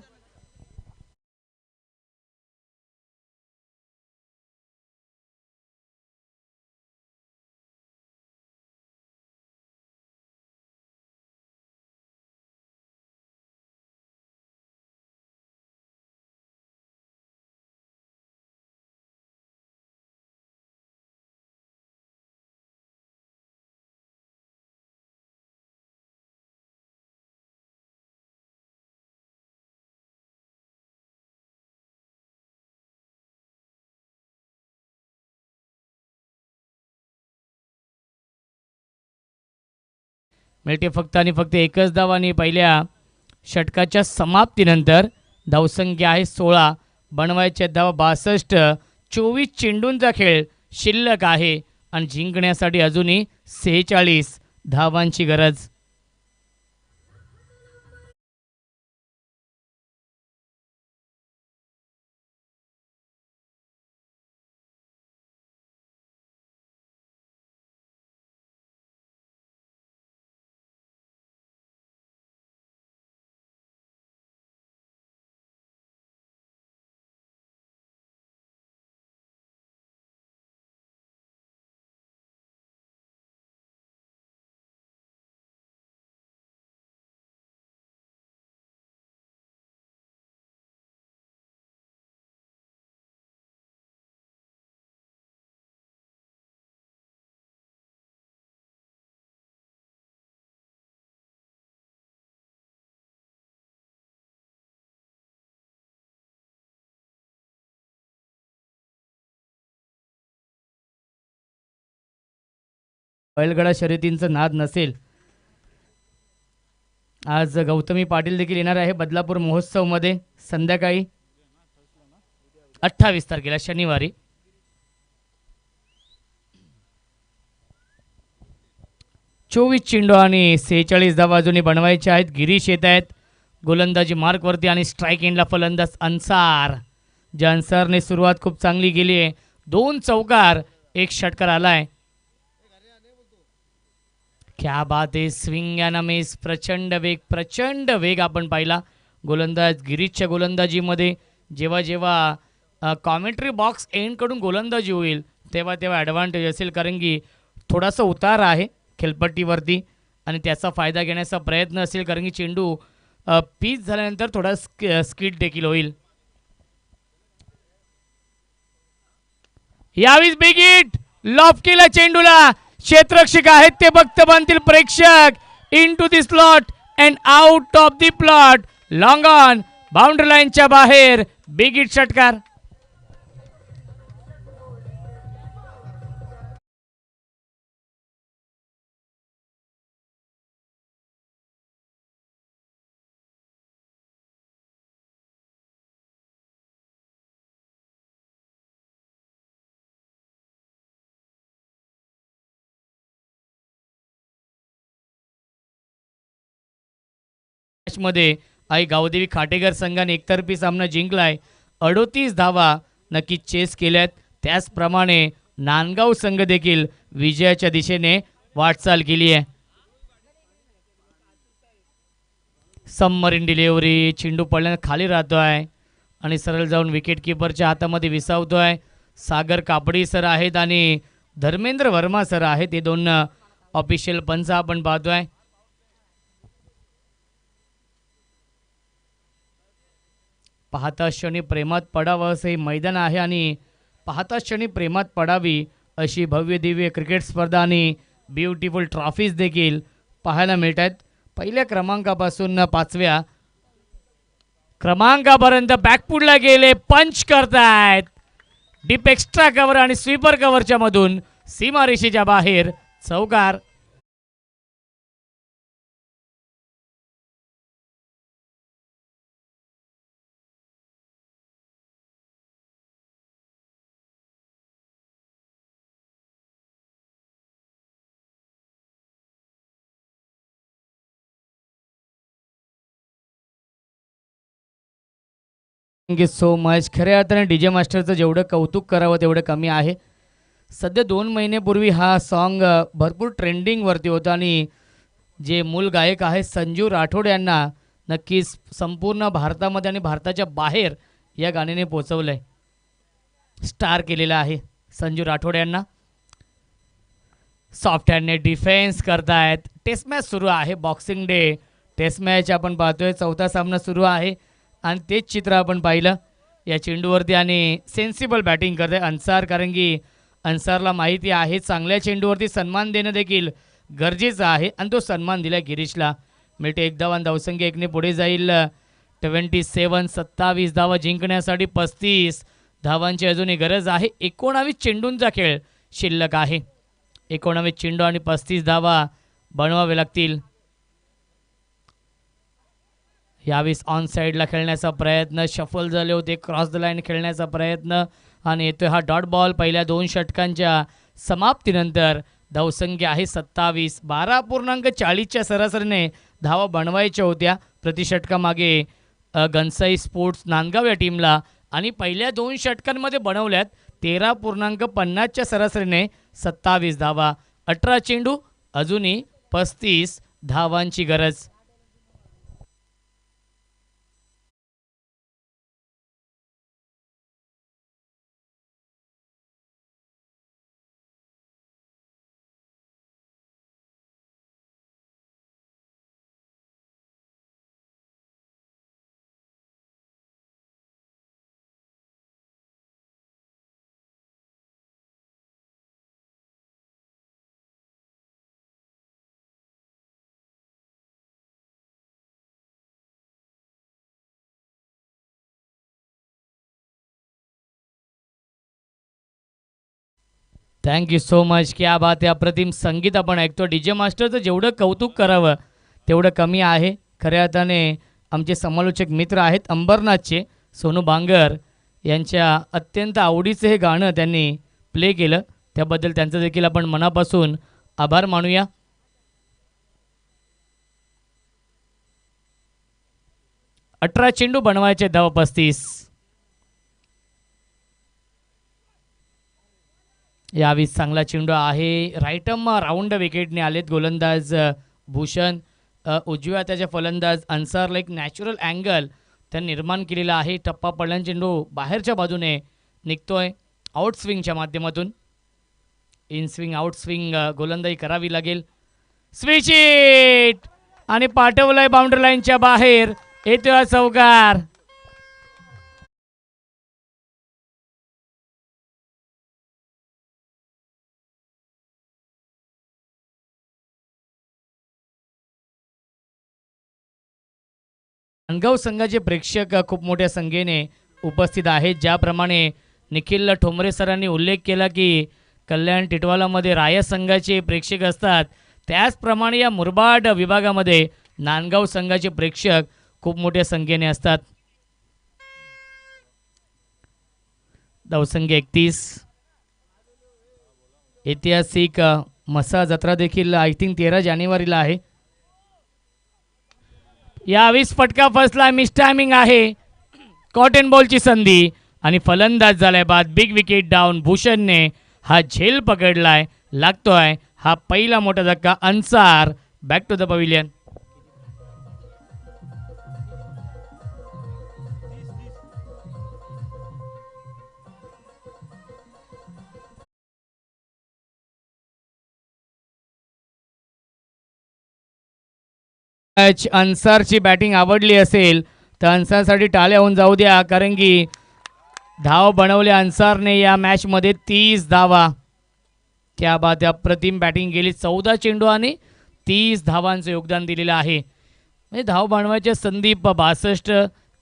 मिळते फक्त आणि फक्त एकच धाव आणि पहिल्या षटकाच्या समाप्तीनंतर धावसंख्या आहे 16, बनवायच्या धावा 62. 24 चेंडूंचा खेळ शिल्लक आहे आणि जिंकण्यासाठी अजूनही 46 धावांची गरज. बैलगाडा शर्यतींचा नाद नसेल. आज गौतमी पाटील देखील येणार आहे बदलापूर महोत्सवमध्ये संध्याकाळी 28 तारखेला शनिवारी. चोवीस चेंडू आणि 46 धावा अजूनही बनवायचे आहेत. गिरीश येत आहेत गोलंदाजी मार्कवरती आणि स्ट्राईक एंडला फलंदाज अन्सार. ज्या अन्सारने सुरुवात खूप चांगली केली आहे. 2 चौकार 1 षटकार आलाय. क्या बात आहे. Swing and miss. प्रचंड वेग आपण पाहिला गोलंदाज गिरीशच्या गोलंदाजीमध्ये. जेव्हा जेव्हा कॉमेंट्री बॉक्स एंडकडून गोलंदाजी होईल तेव्हा तेव्हा ॲडव्हान्टेज असेल, कारण की थोडासा उतार आहे खेळपट्टीवरती आणि त्याचा फायदा घेण्याचा प्रयत्न असेल, कारण की चेंडू पीच झाल्यानंतर थोडा स्किड देखील होईल. यावेळी बिग हिट लॉफ केला चेंडूला. क्षेत्ररक्षक आहेत ते बघत बांधतील प्रेक्षक. Into the slot and out of the plot. Long on boundary लाईनच्या बाहेर. बिग हिट षटकार. मध्ये आई गावदेवी खाटेकर संघाने एकतर्फी सामना जिंकलाय. 38 धावा नक्कीच चेस केल्यात. त्याचप्रमाणे नांदगाव संघ देखील विजयाच्या दिशेने वाटचाल केली आहे. Submarine delivery. चेंडू पडल्याने खाली राहतोय आणि सरळ जाऊन विकेट किपरच्या हातामध्ये विसावतोय. सागर कापडी सर आहेत आणि धर्मेंद्र वर्मा सर आहेत. हे दोन ऑफिशियल पंच आपण पाहतोय. पाहता क्षणी प्रेमात पडावं असं हे मैदान आहे आणि पाहता क्षणी प्रेमात पडावी अशी भव्य दिव्य क्रिकेट स्पर्धा आणि ब्युटिफुल ट्रॉफीज देखील पाहायला मिळत आहेत. पहिल्या क्रमांकापासून 5व्या क्रमांकापर्यंत बॅकफुटला गेले. पंच करतायत. डीप एक्स्ट्रा कव्हर आणि स्वीपर कव्हरच्या मधून सीमारेषेच्या बाहेर चौकार. Thank you so much. खऱ्या अर्थाने डीजे मास्टरचं जेवढं कौतुक करावं तेवढं कमी आहे. सध्या 2 महिन्यापूर्वी हा सॉन्ग भरपूर ट्रेंडिंगवरती होता आणि जे मूल गायक आहे संजू राठोड यांना नक्कीच संपूर्ण भारतामध्ये आणि भारताच्या बाहेर या गाण्याने पोचवलं आहे, स्टार केलेलं आहे संजू राठोड यांना. सॉफ्ट हँडने डिफेन्स करतायत. टेस्ट मॅच सुरू आहे. बॉक्सिंग डे टेस्ट मॅच आपण पाहतोय. 4था सामना सुरू आहे आणि तेच चित्र आपण पाहिलं या चेंडूवरती आणि सेन्सिबल बॅटिंग करते अन्सार, कारण की अन्सारला माहिती आहे चांगल्या चेंडूवरती सन्मान देणं देखील गरजेचं आहे आणि तो सन्मान दिला गिरीशला. मिळते 1 धाव. धावसंख्या 1ने पुढे जाईल. 27 धावा जिंकण्यासाठी 35 धावांची अजूनही गरज आहे. 19 चेंडूंचा खेळ शिल्लक आहे. 19 चेंडू आणि 35 धावा बनवावे लागतील. यावेळेस ऑन साईडला खेळण्याचा प्रयत्न, शफल झाले होते, क्रॉस द लाईन खेळण्याचा प्रयत्न आणि येतोय हा डॉट बॉल. पहिल्या 2 षटकांच्या समाप्तीनंतर धावसंख्या आहे 27. 12.40च्या सरासरीने धावा बनवायच्या होत्या प्रति षटकामागे गणसाई स्पोर्ट्स नांदगाव या टीमला आणि पहिल्या 2 षटकांमध्ये बनवल्यात 13.50च्या सरासरीने 27 धावा. 18 चेंडू, अजूनही 35 धावांची गरज. Thank you so much. क्या बात आहे. अप्रतिम संगीत आपण ऐकतो. DJ मास्टरचं जेवढं कौतुक करावं तेवढं कमी आहे. खऱ्या अर्थाने आमचे समालोचक मित्र आहेत अंबरनाथचे सोनू बांगर यांच्या अत्यंत आवडीचं हे गाणं त्यांनी प्ले केलं, त्याबद्दल त्यांचं देखील आपण मनापासून आभार मानूया. अठरा चेंडू बनवायचे, धावा 35. यावेळी चांगला चेंडू आहे, राईटम राऊंड विकेटने आलेत गोलंदाज भूषण. उजव्या त्याचे फलंदाज अन्सारला एक नॅचरल अँगल त्यांनी निर्माण केलेला आहे. टप्पा पडल्याने चेंडू बाहेरच्या बाजूने निघतोय आउट स्विंगच्या माध्यमातून. इन स्विंग आउट स्विंग गोलंदाजी करावी लागेल. स्विच इट आणि पाठवलंय बाउंड्री लाईनच्या बाहेर. येतोय चौकार. नांदगाव संघाचे प्रेक्षक खूप मोठ्या संख्येने उपस्थित आहेत. ज्याप्रमाणे निखिल ठोंबरे सरांनी उल्लेख केला की कल्याण टिटवालामध्ये राया संघाचे प्रेक्षक असतात, त्याचप्रमाणे या मुरबाड विभागामध्ये नांदगाव संघाचे प्रेक्षक खूप मोठ्या संख्येने असतात. धावसंख्या 31. ऐतिहासिक मसा जत्रा देखील आय थिंक 13 जानेवारीला आहे. यावेळेस फटका फसला, मिस टायमिंग आहे. कॉटन बॉलची संधी आणि फलंदाज झालाय बाद. Big wicket down. भूषणने हा झेल पकडलाय, लागतोय हा पहिला मोठा धक्का. Ansar back to the pavilion. अन्सारची बॅटिंग आवडली असेल तर अन्सारसाठी टाळ्या होऊन जाऊ द्या, कारण की धाव बनवल्या अन्सारने या मॅचमध्ये 30 धावा. क्या बात आहे. अप्रतिम बॅटिंग गेली. 14 चेंडू आणि 30 धावांचं योगदान दिलेलं आहे. म्हणजे धाव बनवायच्या संधी 62,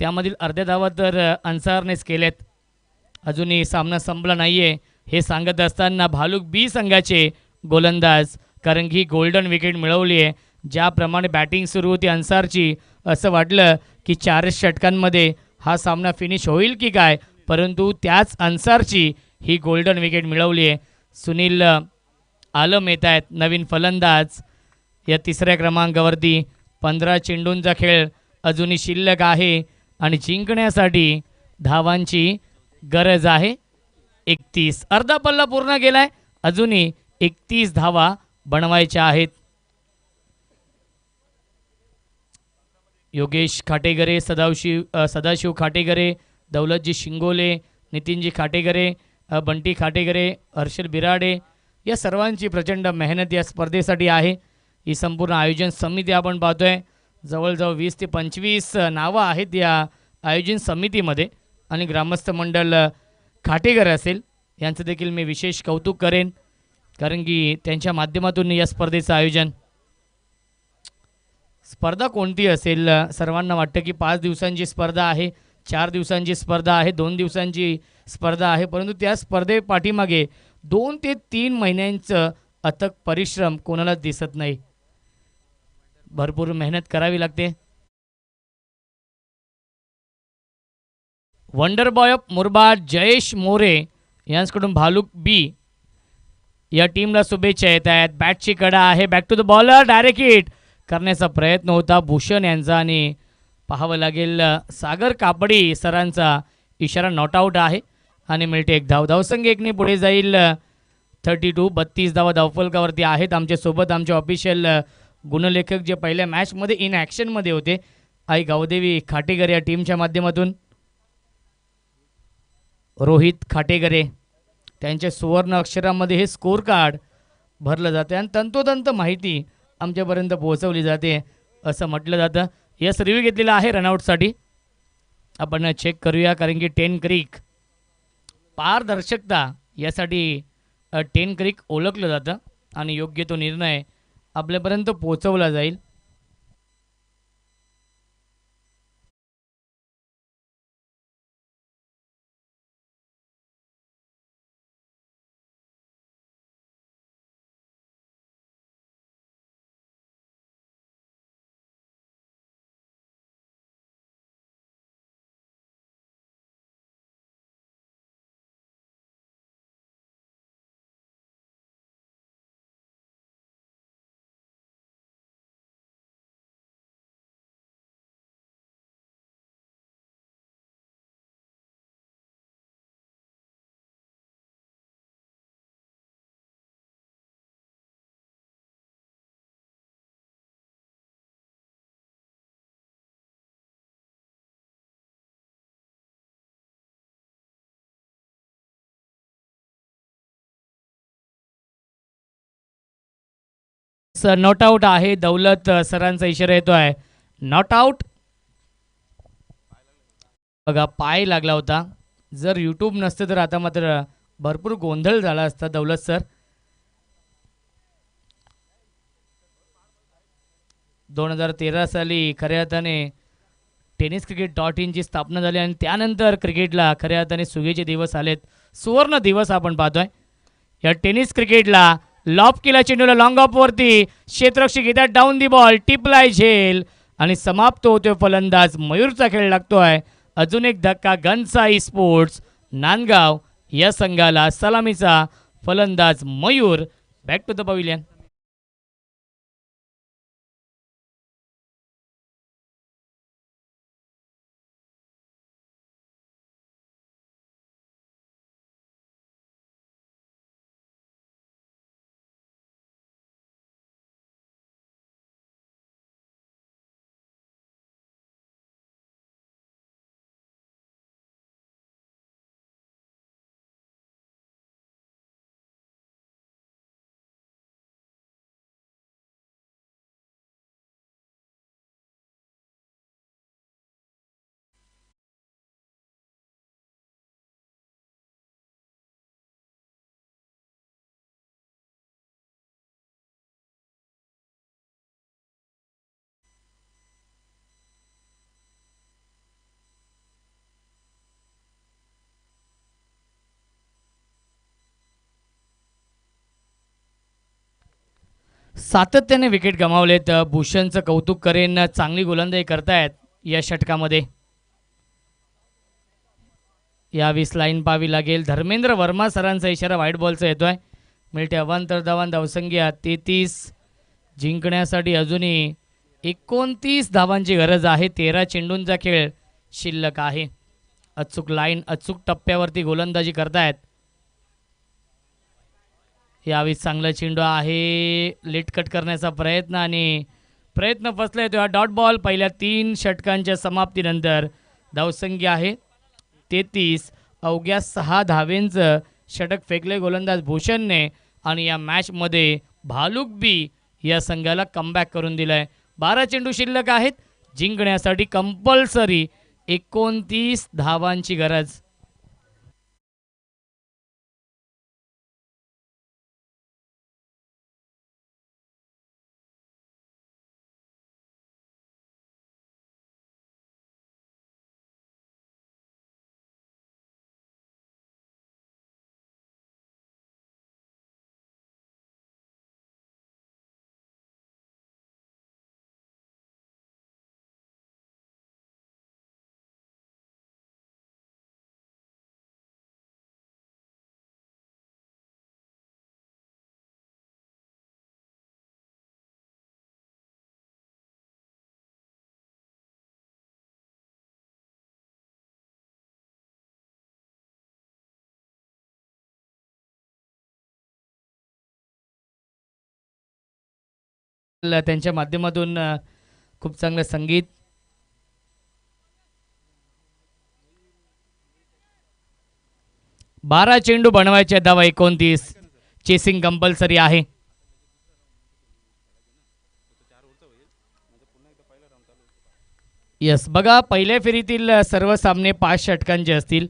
त्यामधील अर्ध्या धावा तर अन्सारनेच केल्यात. अजूनही सामना संपला नाही आहे हे सांगत असताना भालूक बी संघाचे गोलंदाज, कारण की गोल्डन विकेट मिळवली आहे. ज्याप्रमाणे बॅटिंग सुरू होती अन्सारची, असं वाटलं की 4 षटकांमध्ये हा सामना फिनिश होईल की काय, परंतु त्याच अन्सारची ही गोल्डन विकेट मिळवली आहे. सुनील आलम येत आहेत नवीन फलंदाज या तिसऱ्या क्रमांकावरती. 15 चेंडूंचा खेळ अजूनही शिल्लक आहे आणि जिंकण्यासाठी धावांची गरज आहे. 31. अर्धा पल्ला पूर्ण केलाय, अजूनही 31 धावा बनवायच्या आहेत. योगेश खाटेगरे, सदाशिव खाटेगरे, दौलतजी शिंगोले, नितीनजी खाटेगरे, बंटी खाटेगरे, हर्षल बिराडे या सर्वांची प्रचंड मेहनत या स्पर्धेसाठी आहे. ही संपूर्ण आयोजन समिती आपण पाहतोय, जवळजवळ 20 ते 25 नावं आहेत या आयोजन समितीमध्ये आणि ग्रामस्थ मंडळ खाटेगर असेल यांचं देखील मी विशेष कौतुक करेन, कारण की त्यांच्या माध्यमातून या स्पर्धेचं आयोजन. स्पर्धा कोणती असेल, सर्वांना वाटतं की 5 दिवसांची स्पर्धा आहे, 4 दिवसांची स्पर्धा आहे, 2 दिवसांची स्पर्धा आहे, परंतु त्या स्पर्धेपाठीमागे 2 ते 3 महिन्यांचं अथक परिश्रम कोणालाच दिसत नाही. भरपूर मेहनत करावी लागते. Wonder boy of Murbad Jayesh More यांच्याकडून भालूक बी या टीमला शुभेच्छा येत आहेत. बॅटची कडा आहे, back to the bowler, direct hit करण्याचा प्रयत्न होता भूषण यांचा आणि पाहावं लागेल सागर कापडी सरांचा इशारा नॉट आऊट आहे आणि मिळते एक धाव. धावसंख्या एकने पुढे जाईल 32. 32 धावा धावफलकावरती आहेत. आमच्यासोबत आमचे ऑफिशियल गुणलेखक जे पहिल्या मॅचमध्ये इन ॲक्शनमध्ये होते आई गावदेवी खाटेकर या टीमच्या माध्यमातून रोहित खाटेकरे त्यांच्या सुवर्ण अक्षरामध्ये हे स्कोर कार्ड भरलं जाते आणि तंतोतंत माहिती आमच्यापर्यंत पोहोचवली जाते असं म्हटलं जातं. यस रिव्ह्यू घेतलेला आहे रनआउटसाठी. आपण चेक करूया कारण की 10 क्रिक पारदर्शकता यासाठी 10 क्रिक ओळखलं जातं आणि योग्य तो निर्णय आपल्यापर्यंत पोहोचवला जाईल. नॉट आऊट आहे. दौलत सरांचा इशारा येतो आहे नॉट आऊट. बघा पाय लागला होता. जर यूट्यूब नसते तर आता मात्र भरपूर गोंधळ झाला असता. दौलत सर 2013 साली खऱ्या अर्थाने tenniscricket.in ची स्थापना झाली आणि त्यानंतर क्रिकेटला खऱ्या अर्थाने सुगीचे दिवस आलेत. सुवर्ण दिवस आपण पाहतोय. या टेनिस क्रिकेटला लॉफ केला चेंडूला लॉंग ऑफ वरती क्षेत्ररक्षक घेतात डाऊन दी बॉल टिपलाय झेल आणि समाप्त होतोय फलंदाज मयूरचा खेळ लागतोय. अजून एक धक्का घनसाई स्पोर्ट्स नांदगाव या संघाला सलामीचा फलंदाज Mayur. Back to the pavilion. सातत्याने विकेट गमावलेत. भूषणचं कौतुक करेन, चांगली गोलंदाजी करतायत या षटकामध्ये. यावीस लाईन पाहावी लागेल. धर्मेंद्र वर्मा सरांचा इशारा व्हाईट बॉलचा येतोय. मिळते अवांतर धावांत धावसंख्या 33. जिंकण्यासाठी अजूनही 29 धावांची गरज आहे. 13 चेंडूंचा खेळ शिल्लक आहे. अचूक लाईन अचूक टप्प्यावरती गोलंदाजी करतायत. यावेळी चांगला चेंडू आहे. लेट कट करण्याचा प्रयत्न आणि प्रयत्न फसलाय तो. Dot ball. पहिल्या 3 षटकांच्या समाप्तीनंतर धावसंख्या आहे 33. अवघ्या 6 धावेंचं षटक फेकले गोलंदाज भूषणने आणि या मॅचमध्ये भालूक बी या संघाला कमबॅक करून दिलाय. 12 चेंडू शिल्लक आहेत. जिंकण्यासाठी कंपल्सरी 29 धावांची गरज. त्यांच्या माध्यमातून खूप चांगलं संगीत. बारा चेंडू बनवायचे, धावा 29. चेसिंग कंपल्सरी आहे. यस, बघा पहिल्या फेरीतील सर्व सामने 5 षटकांचे असतील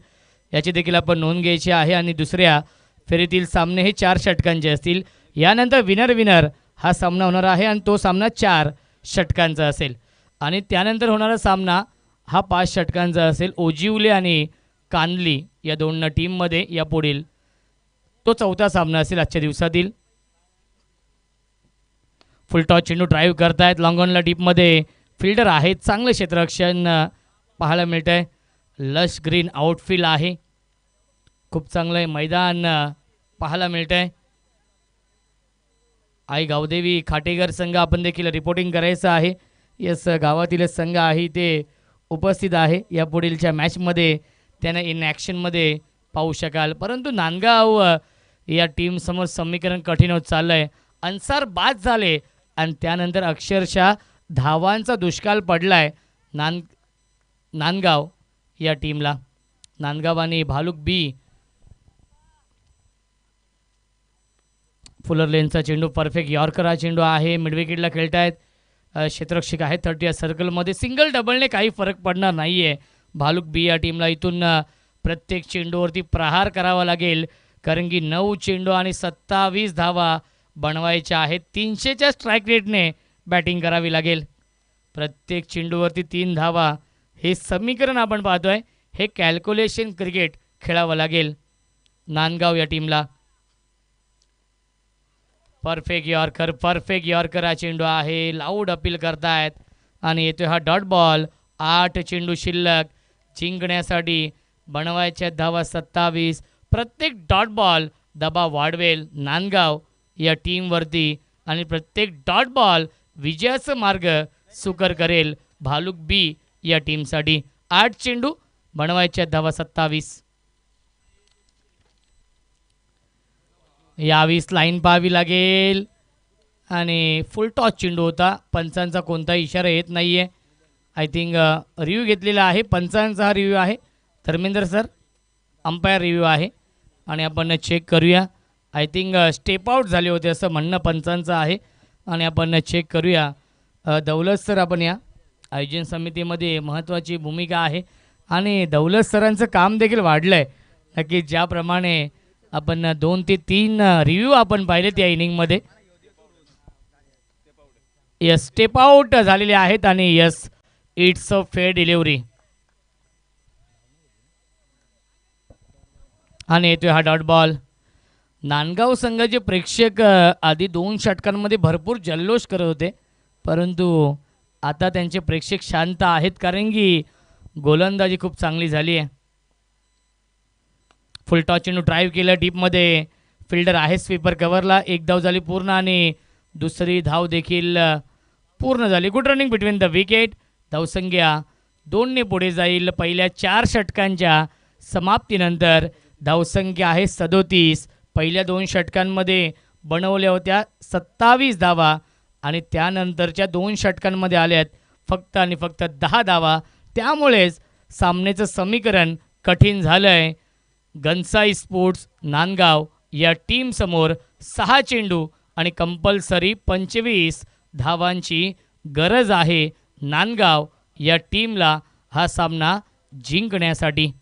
याची देखील आपण नोंद घ्यायची आहे आणि दुसऱ्या फेरीतील सामने हे 4 षटकांचे असतील. यानंतर विनर विनर हा सामना होणार आहे आणि तो सामना 4 षटकांचा असेल आणि त्यानंतर होणारा सामना हा 5 षटकांचा असेल. ओजिवले आणि कानली या दोन टीममध्ये या पुढील तो चौथा सामना असेल आजच्या दिवसातील. फुल टॉस चेंडू ड्राईव्ह करतायत लॉंग ऑनला डीपमध्ये. फिल्डर आहेत, चांगलं क्षेत्ररक्षण पाहायला मिळत आहे. लश ग्रीन आउटफील्ड आहे, खूप चांगलं मैदान पाहायला मिळत आहे. आई गावदेवी खाटेकर संघ आपण देखील रिपोर्टिंग करायचं आहे. यस, गावातील संघ आहे ते उपस्थित आहे या पुढीलच्या मॅचमध्ये, त्यांना इन ॲक्शनमध्ये पाहू शकाल. परंतु नांदगाव या टीमसमोर समीकरण कठीण होत चाललं आहे. अन्सार बाद झाले आणि त्यानंतर अक्षरशः धावांचा दुष्काळ पडलाय नांदगाव या टीमला. नांदगाव आणि भालुक बी. फुलर लेनचा चेंडू परफेक्ट यॉर्कर हा चेंडू आहे. मिडविकेटला खेळतायत क्षेत्ररक्षक आहेत 30 या सर्कलमध्ये. सिंगल डबलने काही फरक पडणार नाही आहे भालुक बी या टीमला. इथून प्रत्येक चेंडूवरती प्रहार करावा लागेल कारण की 9 चेंडू आणि 27 धावा बनवायच्या आहेत. 300च्या स्ट्राईक रेटने बॅटिंग करावी लागेल. प्रत्येक चेंडूवरती 3 धावा हे समीकरण आपण पाहतोय. हे कॅल्क्युलेशन क्रिकेट खेळावं लागेल नांदगाव या टीमला. परफेक्ट यॉर्कर हा चेंडू आहे. लाऊड अपील करतायत आणि येतोय हा डॉट बॉल. 8 चेंडू शिल्लक. जिंकण्यासाठी बनवायच्या धावा 27. प्रत्येक डॉट बॉल दबाव वाढवेल नांदगाव या टीमवरती आणि प्रत्येक डॉट बॉल विजयाचा मार्ग सुकर करेल भालुक बी या टीमसाठी. 8 चेंडू बनवायच्या धावा 27. यावीस लाईन पाहावी लागेल आणि फुल टॉस चेंडू होता. पंचांचा कोणताही इशारा येत नाही आहे. आय थिंक रिव्ह्यू घेतलेला आहे. पंचांचा हा रिव्ह्यू आहे. धर्मेंद्र सर अंपायर रिव्ह्यू आहे आणि आपण चेक करूया. आय थिंक स्टेप आउट झाले होते असं म्हणणं पंचांचं आहे आणि आपण चेक करूया. दौलत सर आपण या आयोजन समितीमध्ये महत्त्वाची भूमिका आहे आणि दौलत सरांचं काम देखील वाढलं आहे. नक्की ज्याप्रमाणे आपण 2 ते 3 रिव्ह्यू आपण पाहिलेत या इनिंगमध्ये. यस, स्टेप आउट झालेले आहेत आणि yes, it's a fair delivery आणि येतोय हा डॉट बॉल. नांदगाव संघाचे प्रेक्षक आधी 2 षटकांमध्ये भरपूर जल्लोष करत होते परंतु आता त्यांचे प्रेक्षक शांत आहेत कारण की गोलंदाजी खूप चांगली झाली आहे. फुल टॉस चेंडू ड्राईव्ह केलं डीपमध्ये. फिल्डर आहे स्वीपर कव्हरला. 1 धाव झाली पूर्ण आणि दुसरी धाव देखील पूर्ण झाली. Good running between the wicket. धावसंख्या 2ने पुढे जाईल. पहिल्या 4 षटकांच्या समाप्तीनंतर धावसंख्या आहे 37. पहिल्या 2 षटकांमध्ये बनवल्या होत्या 27 धावा आणि त्यानंतरच्या 2 षटकांमध्ये आल्यात फक्त आणि फक्त 10 धावा. त्यामुळेच सामन्याचं समीकरण कठीण झालं आहे. गन्साई स्पोर्ट्स नांदगाव या टीमसमोर 6 चेंडू आणि कंपल्सरी 25 धावांची गरज आहे नांदगाव या टीमला हा सामना जिंकण्यासाठी.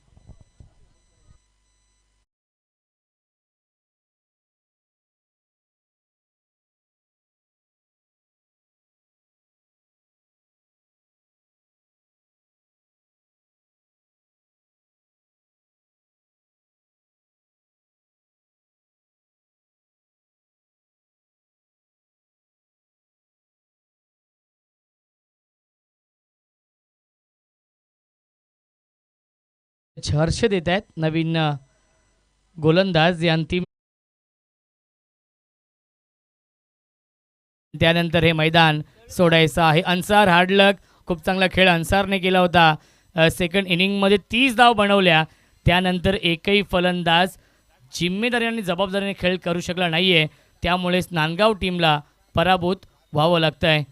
हर्ष देत आहेत नवीन गोलंदाज या अंतिम. त्यानंतर हे मैदान सोडायचं आहे. अन्सार हार्डलक, खूप चांगला खेळ अन्सारने केला होता. सेकंड इनिंगमध्ये 30 धाव बनवल्या. त्यानंतर एकही फलंदाज जिम्मेदारी आणि जबाबदारीने खेळ करू शकला नाही आहे. त्यामुळेच नांदगाव टीमला पराभूत व्हावं लागतं आहे.